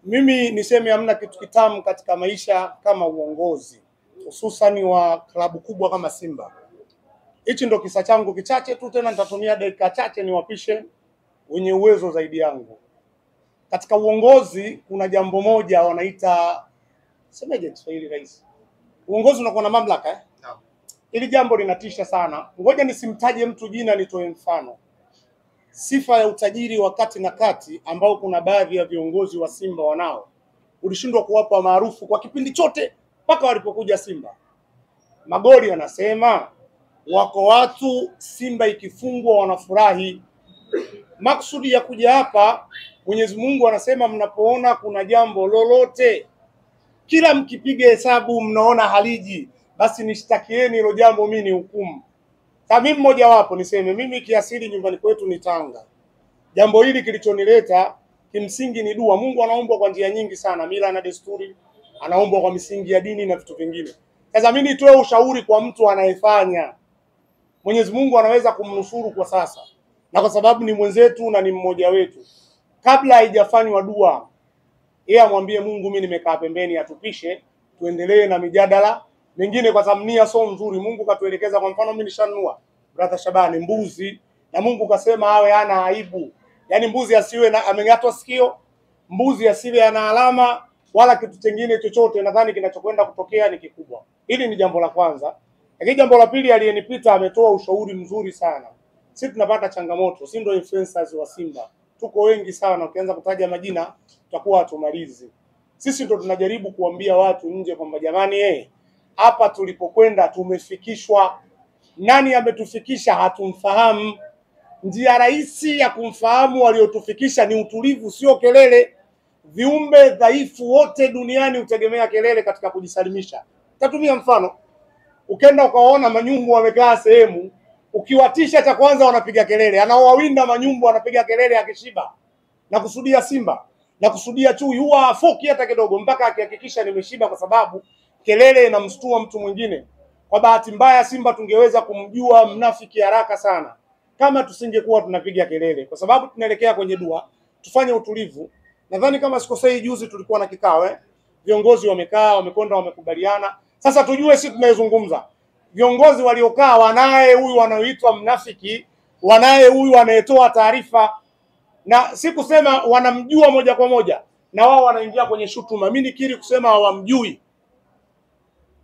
Mimi niseme hamna kitu kitamu katika maisha kama uongozi, hususani wa klabu kubwa kama Simba. Hichi ndo kisa changu kichache tu, tena nitatumia dakika chache niwapishe wenye uwezo zaidi yangu. Katika uongozi kuna jambo moja wanaita semeje Kiswahili rahisi. Uongozi unakuwa na mamlaka No. Hili jambo linatisha sana. Ngoja nisimtaje mtu jina, nitoe mfano. Sifa ya utajiri wa kati na kati ambao kuna baadhi ya viongozi wa Simba wanao, ulishindwa kuwapa maarufu kwa kipindi chote mpaka walipokuja Simba. Magoli yanasema wako watu Simba ikifungwa wanafurahi. Maksudi ya kuja hapa, Mwenyezi Mungu anasema mnapoona kuna jambo lolote, kila mkipiga hesabu mnaona haliji, basi nishtakieni hilo jambo, mimi ni hukumu. Kama mimi mmoja wapo niseme, mimi kiasili nyumbani kwetu ni Tanga. Jambo hili kilichonileta kimsingi ni dua. Mungu anaombwa kwa njia nyingi sana, mila na desturi, anaombwa kwa misingi ya dini na vitu vingine. Sasa mimi nitoe ushauri kwa mtu anayefanya, Mwenyezi Mungu anaweza kumnusuru kwa sasa, na kwa sababu ni mwenzetu na ni mmoja wetu, kabla haijafanywa dua, yeye amwambie Mungu, mimi nimekaa pembeni, atupishe tuendelee na mijadala mengine, kwa sababu nia sio nzuri. Mungu katuelekeza, kwa mfano mimi nishanunua brother Shabani mbuzi, na Mungu kasema awe hana aibu. Yaani mbuzi asiwe na amengatwa sikio, mbuzi asiwe ana alama wala kitu kingine chochote. Nadhani kinachokwenda kutokea ni kikubwa. Hili ni jambo la kwanza. Lakini jambo la pili, aliyenipita ametoa ushauri mzuri sana. Sisi tunapata changamoto, si ndio influencers wa Simba. Tuko wengi sana, ukianza kutaja majina tutakuwa hatumalizi. Sisi ndio tunajaribu kuambia watu nje kwamba jamani, hapa tulipokwenda tumefikishwa. Nani ametufikisha hatumfahamu. Njia rahisi ya kumfahamu waliotufikisha ni utulivu, sio kelele. Viumbe dhaifu wote duniani hutegemea kelele katika kujisalimisha. Tatumia mfano. Ukenda ukaona manyumbu wamekaa sehemu, ukiwatisha cha kwanza wanapiga kelele. Anaowawinda manyumbu wanapiga kelele akishiba. Na kusudia Simba, na kusudia chui, huwa afoki hata kidogo mpaka akihakikisha nimeshiba, kwa sababu kelele inamstua mtu mwingine. Kwa bahati mbaya Simba tungeweza kumjua mnafiki haraka sana kama tusingekuwa tunapiga kelele, kwa sababu tunaelekea kwenye dua. Tufanye utulivu. Nadhani kama sikosei, juzi tulikuwa na kikao viongozi wamekaa, wamekonda, wamekubaliana. Sasa tujue sisi tunayezungumza, viongozi waliokaa wanaye huyu anaoitwa mnafiki, wanaye huyu anayetoa taarifa, na si kusema wanamjua moja kwa moja, na wao wanaingia kwenye shutuma. Mimi nikiri kusema hawamjui.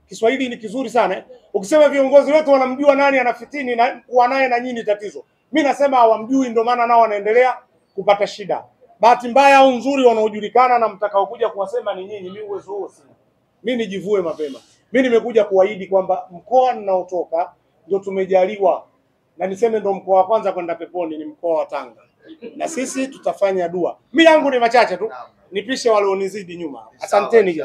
Kiswahili ni kizuri sana. Ukisema viongozi wetu wanamjua nani anafitini na kuwa naye na nyinyi tatizo. Mimi nasema hawamjui, ndio maana nao wanaendelea kupata shida. Bahati mbaya au nzuri, wanaojulikana na mtakao kuja kuwasema ni nyinyi. Mimi uwezo huo sina. Mimi nijivue mapema. Mimi nimekuja kuahidi kwamba mkoa ninaotoka ndio tumejaliwa, na niseme ndio mkoa wa kwanza kwenda peponi ni mkoa wa Tanga. Na sisi tutafanya dua. Mimi yangu ni machache tu, nipishe walionizidi nyuma. Asanteni.